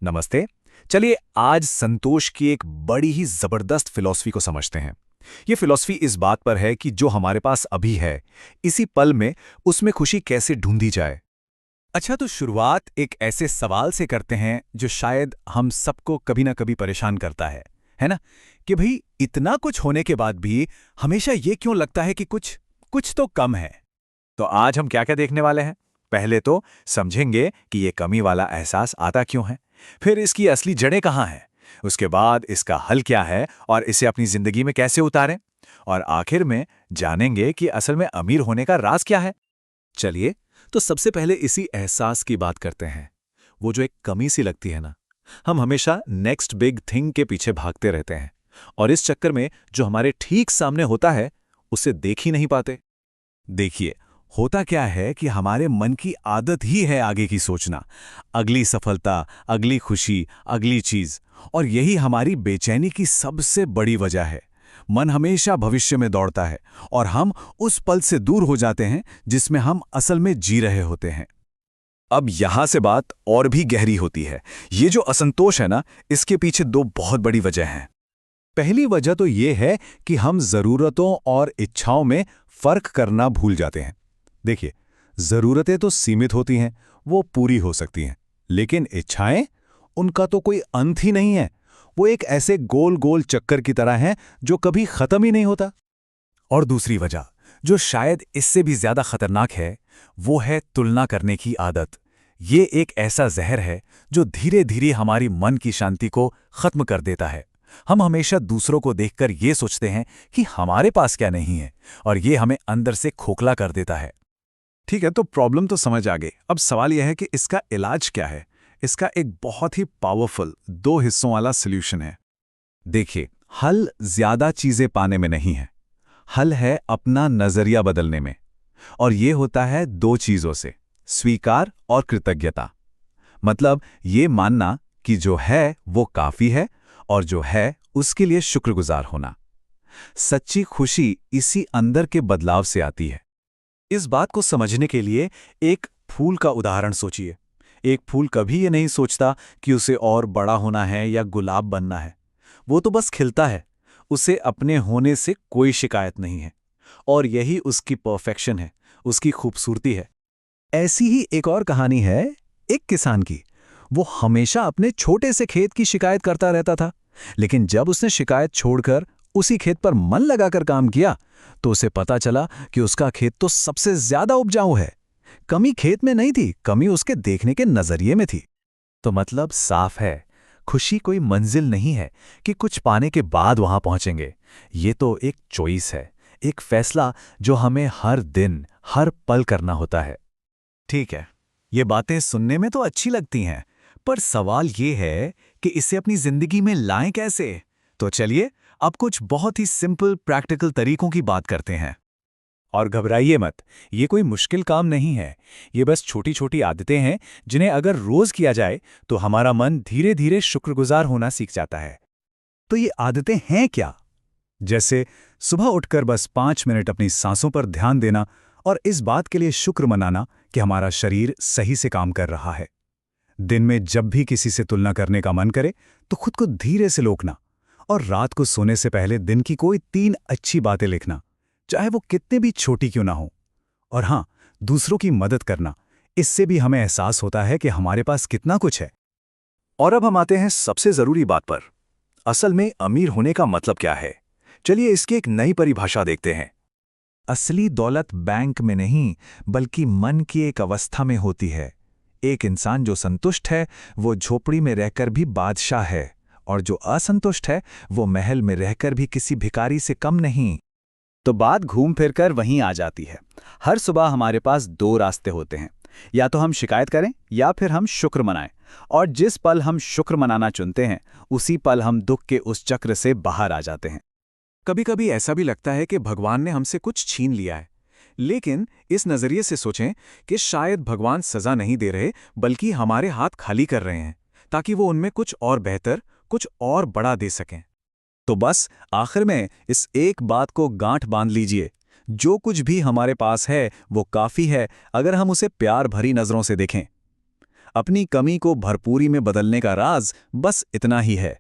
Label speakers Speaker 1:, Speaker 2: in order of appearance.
Speaker 1: नमस्ते। चलिए आज संतोष की एक बड़ी ही जबरदस्त फिलॉसफी को समझते हैं। ये फिलॉसफी इस बात पर है कि जो हमारे पास अभी है, इसी पल में उसमें खुशी कैसे ढूंढी जाए। अच्छा, तो शुरुआत एक ऐसे सवाल से करते हैं जो शायद हम सबको कभी ना कभी परेशान करता है ना? कि भाई इतना कुछ होने के बाद भी हमेशा ये क्यों लगता है कि कुछ कुछ तो कम है। तो आज हम क्या क्या देखने वाले हैं? पहले तो समझेंगे कि ये कमी वाला एहसास आता क्यों है, फिर इसकी असली जड़ें कहाँ हैं, उसके बाद इसका हल क्या है और इसे अपनी जिंदगी में कैसे उतारें, और आखिर में जानेंगे कि असल में अमीर होने का राज क्या है। चलिए, तो सबसे पहले इसी एहसास की बात करते हैं। वो जो एक कमी सी लगती है ना, हम हमेशा नेक्स्ट बिग थिंग के पीछे भागते रहते हैं और इस चक्कर में जो हमारे ठीक सामने होता है उसे देख ही नहीं पाते। देखिए, होता क्या है कि हमारे मन की आदत ही है आगे की सोचना, अगली सफलता, अगली खुशी, अगली चीज। और यही हमारी बेचैनी की सबसे बड़ी वजह है। मन हमेशा भविष्य में दौड़ता है और हम उस पल से दूर हो जाते हैं जिसमें हम असल में जी रहे होते हैं। अब यहां से बात और भी गहरी होती है। ये जो असंतोष है ना, इसके पीछे दो बहुत बड़ी वजह हैं। पहली वजह तो ये है कि हम जरूरतों और इच्छाओं में फर्क करना भूल जाते हैं। देखिए, जरूरतें तो सीमित होती हैं, वो पूरी हो सकती हैं, लेकिन इच्छाएं, उनका तो कोई अंत ही नहीं है। वो एक ऐसे गोल गोल चक्कर की तरह हैं जो कभी खत्म ही नहीं होता। और दूसरी वजह, जो शायद इससे भी ज्यादा खतरनाक है, वो है तुलना करने की आदत। ये एक ऐसा जहर है जो धीरे धीरे हमारी मन की शांति को खत्म कर देता है। हम हमेशा दूसरों को देखकर ये सोचते हैं कि हमारे पास क्या नहीं है, और ये हमें अंदर से खोखला कर देता है। ठीक है, तो प्रॉब्लम तो समझ आ गई। अब सवाल यह है कि इसका इलाज क्या है। इसका एक बहुत ही पावरफुल दो हिस्सों वाला सॉल्यूशन है। देखिए, हल ज्यादा चीजें पाने में नहीं है, हल है अपना नजरिया बदलने में। और ये होता है दो चीजों से, स्वीकार और कृतज्ञता। मतलब ये मानना कि जो है वो काफी है और जो है उसके लिए शुक्रगुजार होना। सच्ची खुशी इसी अंदर के बदलाव से आती है। इस बात को समझने के लिए एक फूल का उदाहरण सोचिए। एक फूल कभी ये नहीं सोचता कि उसे और बड़ा होना है या गुलाब बनना है। वो तो बस खिलता है। उसे अपने होने से कोई शिकायत नहीं है, और यही उसकी परफेक्शन है, उसकी खूबसूरती है। ऐसी ही एक और कहानी है एक किसान की। वो हमेशा अपने छोटे से खेत की शिकायत करता रहता था, लेकिन जब उसने शिकायत छोड़कर उसी खेत पर मन लगाकर काम किया, तो उसे पता चला कि उसका खेत तो सबसे ज्यादा उपजाऊ है। कमी खेत में नहीं थी, कमी उसके देखने के नजरिए में थी। तो मतलब साफ है, खुशी कोई मंजिल नहीं है कि कुछ पाने के बाद वहां पहुंचेंगे। ये तो एक चॉइस है, एक फैसला जो हमें हर दिन, हर पल करना होता है। ठीक है, ये बातें सुनने में तो अच्छी लगती हैं, पर सवाल ये है कि इसे अपनी जिंदगी में लाएं कैसे? तो चलिए, अब कुछ बहुत ही सिंपल प्रैक्टिकल तरीकों की बात करते हैं। और घबराइए मत, ये कोई मुश्किल काम नहीं है। ये बस छोटी छोटी आदतें हैं जिन्हें अगर रोज किया जाए तो हमारा मन धीरे धीरे शुक्रगुजार होना सीख जाता है। तो ये आदतें हैं क्या? जैसे सुबह उठकर बस 5 मिनट अपनी सांसों पर ध्यान देना और इस बात के लिए शुक्र मनाना कि हमारा शरीर सही से काम कर रहा है। दिन में जब भी किसी से तुलना करने का मन करे तो खुद को धीरे से रोकना, और रात को सोने से पहले दिन की कोई 3 अच्छी बातें लिखना, चाहे वो कितने भी छोटी क्यों ना हो। और हाँ, दूसरों की मदद करना, इससे भी हमें एहसास होता है कि हमारे पास कितना कुछ है। और अब हम आते हैं सबसे जरूरी बात पर। असल में अमीर होने का मतलब क्या है? चलिए इसकी एक नई परिभाषा देखते हैं। असली दौलत बैंक में नहीं, बल्कि मन की एक अवस्था में होती है। एक इंसान जो संतुष्ट है वो झोपड़ी में रहकर भी बादशाह है, और जो असंतुष्ट है वो महल में रहकर भी किसी भिखारी से कम नहीं। तो बात घूम फिरकर वहीं आ जाती है। हर सुबह हमारे पास दो रास्ते होते हैं, या तो हम शिकायत करें या फिर हम शुक्र मनाएं। और जिस पल हम शुक्र मनाना चुनते हैं, उसी पल हम दुख के उस चक्र से बाहर आ जाते हैं। कभी कभी ऐसा भी लगता है कि भगवान ने हमसे कुछ छीन लिया है, लेकिन इस नजरिए से सोचें कि शायद भगवान सजा नहीं दे रहे, बल्कि हमारे हाथ खाली कर रहे हैं, ताकि वो उनमें कुछ और बेहतर, कुछ और बड़ा दे सकें। तो बस आखिर में इस एक बात को गांठ बांध लीजिए, जो कुछ भी हमारे पास है वो काफी है, अगर हम उसे प्यार भरी नजरों से देखें। अपनी कमी को भरपूरी में बदलने का राज बस इतना ही है,